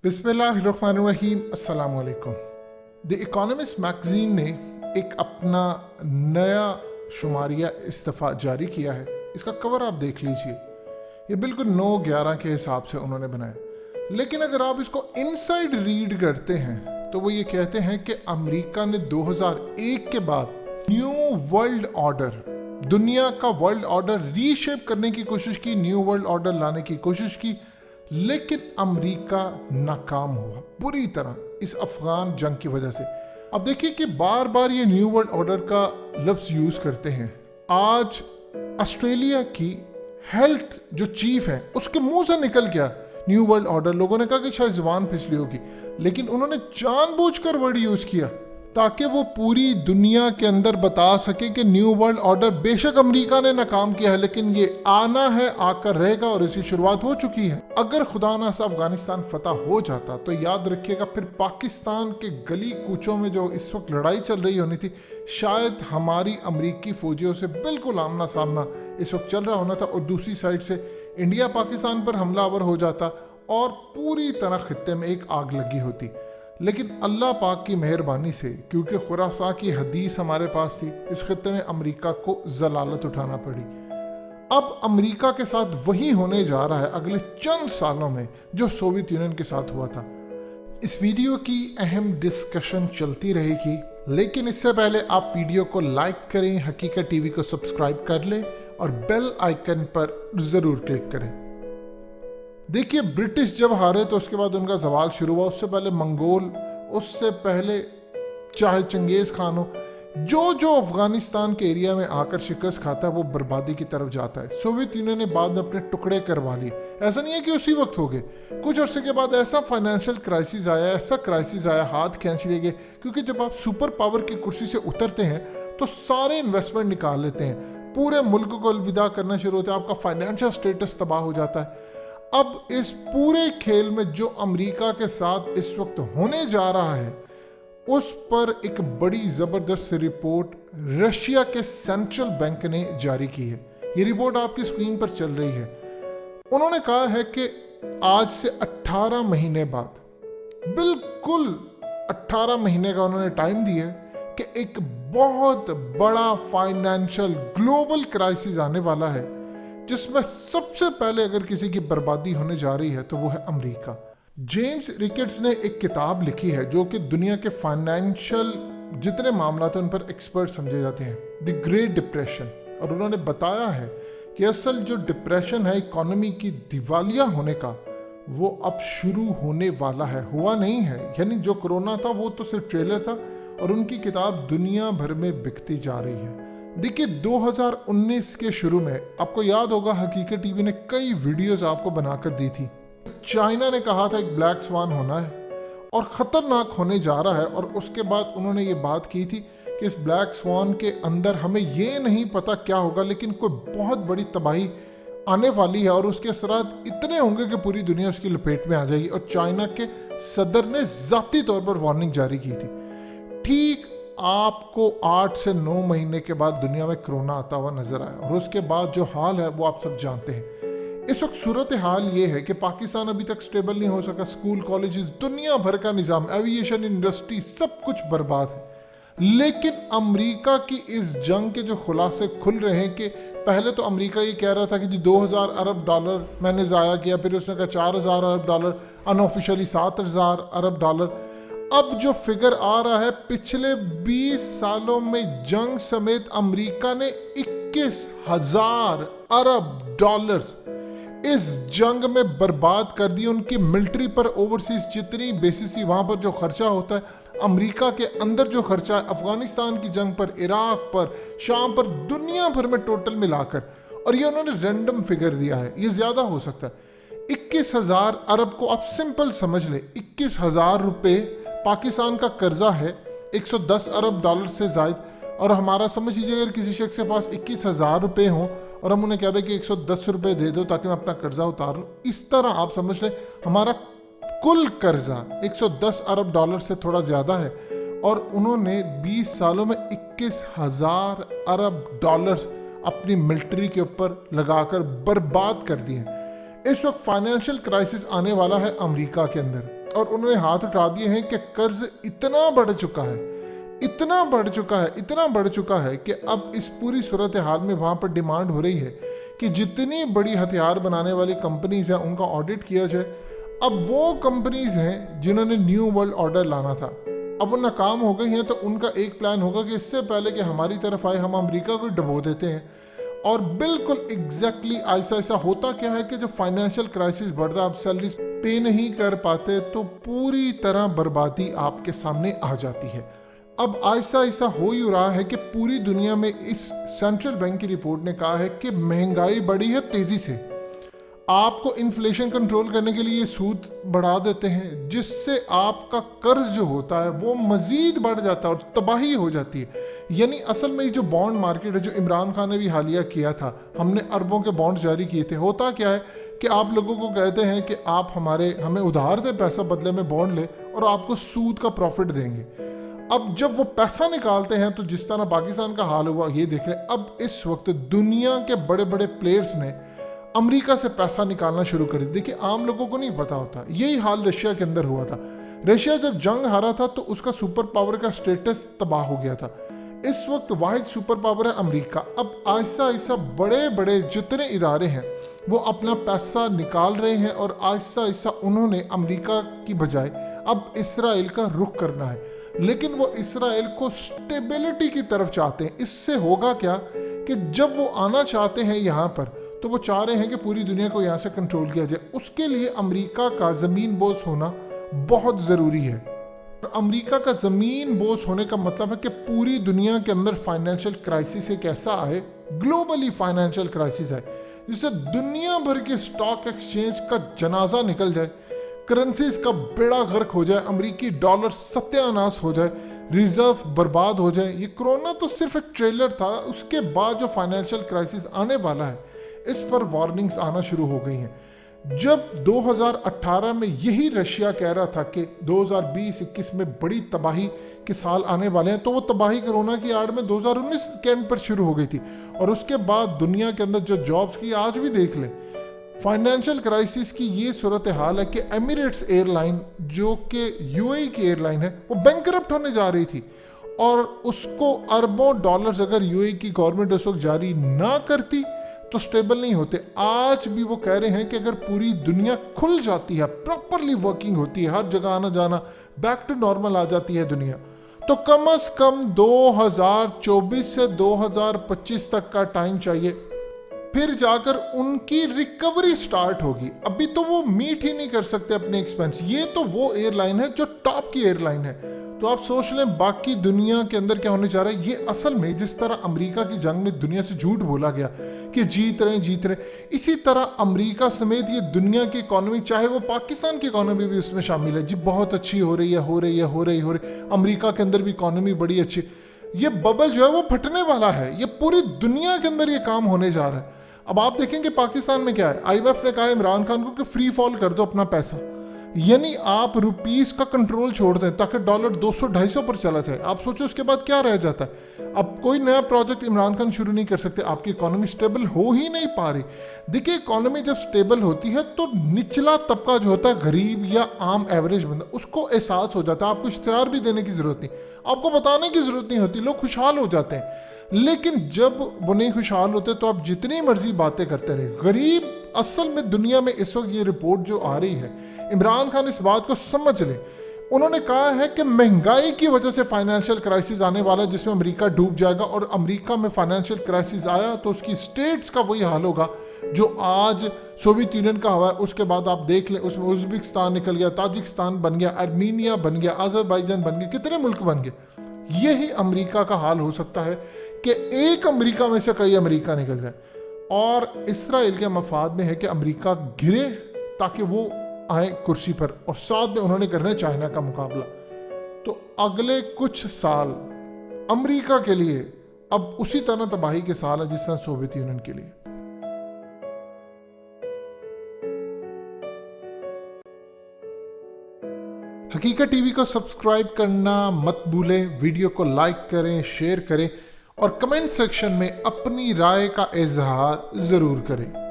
बिस्मिल्लाहिर्रहमानिर्रहीम, अस्सलाम वालेकुम। द इकोनॉमिस्ट मैगज़ीन ने एक अपना नया शुमारिया इस दफ़ा जारी किया है। इसका कवर आप देख लीजिए, ये बिल्कुल 9/11 के हिसाब से उन्होंने बनाया। लेकिन अगर आप इसको इनसाइड रीड करते हैं तो वो ये कहते हैं कि अमेरिका ने 2001 के बाद न्यू वर्ल्ड ऑर्डर, दुनिया का वर्ल्ड ऑर्डर रीशेप करने की कोशिश की, न्यू वर्ल्ड ऑर्डर लाने की कोशिश की, लेकिन अमेरिका नाकाम हुआ बुरी तरह इस अफगान जंग की वजह से। अब देखिए कि बार बार ये न्यू वर्ल्ड ऑर्डर का लफ्ज़ यूज़ करते हैं। आज ऑस्ट्रेलिया की हेल्थ जो चीफ है उसके मुंह से निकल गया न्यू वर्ल्ड ऑर्डर। लोगों ने कहा कि शायद ज़ुबान फिसली होगी, लेकिन उन्होंने जानबूझकर वर्ड यूज़ किया ताकि वो पूरी दुनिया के अंदर बता सके कि न्यू वर्ल्ड ऑर्डर बेशक अमेरिका ने नाकाम किया है, लेकिन ये आना है, आकर रहेगा और इसकी शुरुआत हो चुकी है। अगर खुदा ना सा अफगानिस्तान फतह हो जाता तो याद रखिएगा फिर पाकिस्तान के गली कूचों में जो इस वक्त लड़ाई चल रही होनी थी, शायद हमारी अमरीकी फौजियों से बिल्कुल आमना सामना इस वक्त चल रहा होना था, और दूसरी साइड से इंडिया पाकिस्तान पर हमलावर हो जाता और पूरी तरह खित्ते में एक आग लगी होती। लेकिन अल्लाह पाक की मेहरबानी से, क्योंकि खुरासा की हदीस हमारे पास थी, इस खित्ते में अमेरिका को जलालत उठाना पड़ी। अब अमेरिका के साथ वही होने जा रहा है अगले चंद सालों में जो सोवियत यूनियन के साथ हुआ था। इस वीडियो की अहम डिस्कशन चलती रहेगी, लेकिन इससे पहले आप वीडियो को लाइक करें, हकीकत टीवी को सब्सक्राइब कर लें और बेल आइकन पर ज़रूर क्लिक करें। देखिए, ब्रिटिश जब हारे तो उसके बाद उनका जवाल शुरू हुआ। उससे पहले मंगोल, उससे पहले चाहे चंगेज़ खान हो, जो अफगानिस्तान के एरिया में आकर शिकस्त खाता है वो बर्बादी की तरफ जाता है। सोवियत यूनियन ने बाद में अपने टुकड़े करवा लिए। ऐसा नहीं है कि उसी वक्त हो गए, कुछ अरसे के बाद ऐसा फाइनेंशियल क्राइसिस आया, ऐसा क्राइसिस आया, हाथ खींच लिए गए। क्योंकि जब आप सुपर पावर की कुर्सी से उतरते हैं तो सारे इन्वेस्टमेंट निकाल लेते हैं, पूरे मुल्क को अलविदा करना शुरू होता है, आपका फाइनेंशियल स्टेटस तबाह हो जाता है। अब इस पूरे खेल में जो अमेरिका के साथ इस वक्त होने जा रहा है उस पर एक बड़ी ज़बरदस्त रिपोर्ट रशिया के सेंट्रल बैंक ने जारी की है। ये रिपोर्ट आपकी स्क्रीन पर चल रही है। उन्होंने कहा है कि आज से 18 महीने बाद, बिल्कुल 18 महीने का उन्होंने टाइम दिया है कि एक बहुत बड़ा फाइनेंशियल ग्लोबल क्राइसिस आने वाला है, जिसमें सबसे पहले अगर किसी की बर्बादी होने जा रही है तो वो है अमेरिका। जेम्स रिकेट्स ने एक किताब लिखी है जो कि दुनिया के फाइनेंशियल जितने मामला हैं उन पर एक्सपर्ट समझे जाते हैं, द ग्रेट डिप्रेशन। और उन्होंने बताया है कि असल जो डिप्रेशन है इकोनॉमी की दिवालिया होने का, वो अब शुरू होने वाला है, हुआ नहीं है। यानी जो कोरोना था वो तो सिर्फ ट्रेलर था, और उनकी किताब दुनिया भर में बिकती जा रही है। देखिए, 2019 के शुरू में आपको याद होगा हकीकत टीवी ने कई वीडियोस आपको बनाकर दी थी। चाइना ने कहा था एक ब्लैक स्वान होना है और ख़तरनाक होने जा रहा है, और उसके बाद उन्होंने ये बात की थी कि इस ब्लैक स्वान के अंदर हमें ये नहीं पता क्या होगा, लेकिन कोई बहुत बड़ी तबाही आने वाली है और उसके असरात इतने होंगे कि पूरी दुनिया उसकी लपेट में आ जाएगी। और चाइना के सदर ने ज़ाती तौर पर वार्निंग जारी की थी। ठीक आपको 8 से 9 महीने के बाद दुनिया में कोरोना आता हुआ नजर आया, और उसके बाद जो हाल है वो आप सब जानते हैं। इस वक्त सूरत हाल ये है कि पाकिस्तान अभी तक स्टेबल नहीं हो सका। स्कूल, कॉलेजेस, दुनिया भर का निज़ाम, एविएशन इंडस्ट्री, सब कुछ बर्बाद है। लेकिन अमेरिका की इस जंग के जो खुलासे खुल रहे हैं कि पहले तो अमेरिका ये कह रहा था कि जी 2000 अरब डॉलर मैंने ज़ाया किया, फिर उसने कहा 4000 अरब डॉलर, अनऑफिशियली 7000 अरब डॉलर। अब जो फिगर आ रहा है, पिछले 20 सालों में जंग समेत अमेरिका ने 21,000 अरब डॉलर्स इस जंग में बर्बाद कर दिए। उनकी मिलिट्री पर, ओवरसीज जितनी बेसिस थी वहाँ पर जो खर्चा होता है, अमेरिका के अंदर जो खर्चा है अफगानिस्तान की जंग पर, इराक पर, शाम पर, दुनिया भर में टोटल मिलाकर, और ये उन्होंने रैंडम फिगर दिया है, ये ज़्यादा हो सकता है। 21,000 अरब को आप सिंपल समझ लें, 21,000 रुपये पाकिस्तान का कर्जा है 110 अरब डॉलर से ज़ायद, और हमारा समझ लीजिए अगर किसी शख्स के पास 21,000 रुपये हों और हम उन्हें कह दें कि 110 रुपये दे दो ताकि मैं अपना कर्जा उतार लूँ, इस तरह आप समझ लें हमारा कुल कर्जा 110 अरब डॉलर से थोड़ा ज़्यादा है, और उन्होंने 20 सालों में 21,000 अरब डॉलर्स अपनी मिलिट्री के ऊपर लगाकर बर्बाद कर दिए। इस वक्त फाइनेंशियल क्राइसिस आने वाला है अमेरिका के अंदर। और उन्होंने हाथ उठा दिए हैं कि कर्ज इतना बढ़ चुका है कि अब इस पूरी सूरत हाल में वहाँ पर डिमांड हो रही है कि जितनी बड़ी हथियार बनाने वाली कंपनीज हैं उनका ऑडिट किया जाए। अब वो कंपनीज हैं जिन्होंने न्यू वर्ल्ड ऑर्डर लाना था, अब वो नाकाम हो गई हैं, तो उनका एक प्लान होगा कि इससे पहले कि हमारी तरफ आए हम अमेरिका को डुबो देते हैं। और बिल्कुल एग्जैक्टली ऐसा होता क्या है कि जब फाइनेंशियल क्राइसिस बढ़ता, आप सैलरीज पे नहीं कर पाते तो पूरी तरह बर्बादी आपके सामने आ जाती है। अब ऐसा हो ही रहा है कि पूरी दुनिया में इस सेंट्रल बैंक की रिपोर्ट ने कहा है कि महंगाई बढ़ी है तेजी से। आपको इन्फ्लेशन कंट्रोल करने के लिए सूद बढ़ा देते हैं, जिससे आपका कर्ज जो होता है वो मजीद बढ़ जाता है और तबाही हो जाती है। यानी असल में जो बॉन्ड मार्केट है, जो इमरान खान ने भी हालिया किया था, हमने अरबों के बॉन्ड्स जारी किए थे, होता क्या है कि आप लोगों को कहते हैं कि आप हमें उधार दे पैसा, बदले में बॉन्ड ले और आपको सूद का प्रॉफिट देंगे। अब जब वो पैसा निकालते हैं तो जिस तरह पाकिस्तान का हाल हुआ ये देख लें। अब इस वक्त दुनिया के बड़े बड़े प्लेयर्स ने अमेरिका से पैसा निकालना शुरू कर दिया। देखिए, आम लोगों को नहीं पता होता, यही हाल रशिया के अंदर हुआ था। रशिया जब जंग हारा था तो उसका सुपर पावर का स्टेटस तबाह हो गया था। इस वक्त वाहिद सुपर पावर है अमेरिका। अब ऐसा बड़े बड़े जितने इदारे हैं वो अपना पैसा निकाल रहे हैं और ऐसा उन्होंने अमेरिका की बजाय अब इसराइल का रुख करना है। लेकिन वो इसराइल को स्टेबिलिटी की तरफ चाहते हैं। इससे होगा क्या कि जब वो आना चाहते हैं यहाँ पर तो वो चाह रहे हैं कि पूरी दुनिया को यहाँ से कंट्रोल किया जाए। उसके लिए अमेरिका का ज़मीन बोझ होना बहुत ज़रूरी है। अमेरिका का ज़मीन बोझ होने का मतलब है कि पूरी दुनिया के अंदर फाइनेंशियल क्राइसिस एक ऐसा आए, ग्लोबली फाइनेंशियल क्राइसिस है, जिससे दुनिया भर के स्टॉक एक्सचेंज का जनाजा निकल जाए, करेंसीज का बेड़ा गर्क हो जाए, अमेरिकी डॉलर सत्यानाश हो जाए, रिजर्व बर्बाद हो जाए। ये कोरोना तो सिर्फ एक ट्रेलर था, उसके बाद जो फाइनेंशियल क्राइसिस आने वाला है इस पर वार्निंग्स आना शुरू हो गई हैं। जब 2018 में यही रशिया कह रहा था कि 2020-21 में बड़ी तबाही के साल आने वाले हैं, तो वो तबाही कोरोना की आड़ में 2019 के एंड पर शुरू हो गई थी। और उसके बाद दुनिया के अंदर जो जॉब्स की आज भी देख लें, फाइनेंशियल क्राइसिस की ये सूरत हाल है कि एमिरेट्स एयरलाइन जो कि यूएई की एयरलाइन है वो बैंकरप्ट होने जा रही थी और उसको अरबों डॉलर्स अगर यूएई की गवर्नमेंट उस वक्त जारी ना करती तो स्टेबल नहीं होते। आज भी वो कह रहे हैं कि अगर पूरी दुनिया खुल जाती है, प्रॉपरली वर्किंग होती है, हर जगह आना जाना बैक टू नॉर्मल आ जाती है दुनिया, तो कम से कम 2024 से 2025 तक का टाइम चाहिए, फिर जाकर उनकी रिकवरी स्टार्ट होगी। अभी तो वो मीट ही नहीं कर सकते अपने एक्सपेंस। ये तो वो एयरलाइन है जो टॉप की एयरलाइन है। तो आप सोच लें बाकी दुनिया के अंदर क्या होने जा रहा है। ये असल में जिस तरह अमेरिका की जंग में दुनिया से झूठ बोला गया कि जीत रहे, इसी तरह अमेरिका समेत ये दुनिया की इकोनॉमी, चाहे वो पाकिस्तान की इकोनॉमी भी उसमें शामिल है, जी बहुत अच्छी हो रही है। अमेरिका के अंदर भी इकोनॉमी बड़ी अच्छी। ये बबल जो है वो फटने वाला है। ये पूरी दुनिया के अंदर ये काम होने जा रहा है। अब आप देखेंगे पाकिस्तान में क्या है, IMF ने कहा इमरान खान को कि फ्री फॉल कर दो अपना पैसा, यानी आप रुपीस का कंट्रोल छोड़ दें ताकि डॉलर 200-250 पर चला जाए। आप सोचो उसके बाद क्या रह जाता है। अब कोई नया प्रोजेक्ट इमरान खान शुरू नहीं कर सकते, आपकी इकोनॉमी स्टेबल हो ही नहीं पा रही। देखिए, इकोनॉमी जब स्टेबल होती है तो निचला तबका जो होता है, गरीब या आम एवरेज बंदा, उसको एहसास हो जाता है। आपको इश्तिहार भी देने की जरूरत नहीं, आपको बताने की जरूरत नहीं होती, लोग खुशहाल हो जाते हैं। लेकिन जब वो नहीं खुशहाल होते तो आप जितनी मर्जी बातें करते रहे। गरीब असल में दुनिया में इस वक्त ये रिपोर्ट जो आ रही है, इमरान खान इस बात को समझ ले। उन्होंने कहा है कि महंगाई की वजह से फाइनेंशियल क्राइसिस आने वाला है जिसमें अमेरिका डूब जाएगा, और अमेरिका में फाइनेंशियल क्राइसिस आया तो उसकी स्टेट्स का वही हाल होगा जो आज सोवियत यूनियन का हुआ है। उसके बाद आप देख लें उसमें उज्बेकिस्तान निकल गया, ताजिकिस्तान बन गया, आर्मीनिया बन गया, अजरबैजान बन गया, कितने मुल्क बन गए। यही अमेरिका का हाल हो सकता है कि एक अमेरिका में से कई अमेरिका निकल जाए। और इसराइल के मफाद में है कि अमेरिका गिरे ताकि वो आए कुर्सी पर, और साथ में उन्होंने करना है चाइना का मुकाबला। तो अगले कुछ साल अमेरिका के लिए अब उसी तरह तबाही के साल है जिस तरह सोवियत यूनियन के लिए। हकीकत टीवी को सब्सक्राइब करना मत भूलें, वीडियो को लाइक करें, शेयर करें और कमेंट सेक्शन में अपनी राय का इजहार जरूर करें।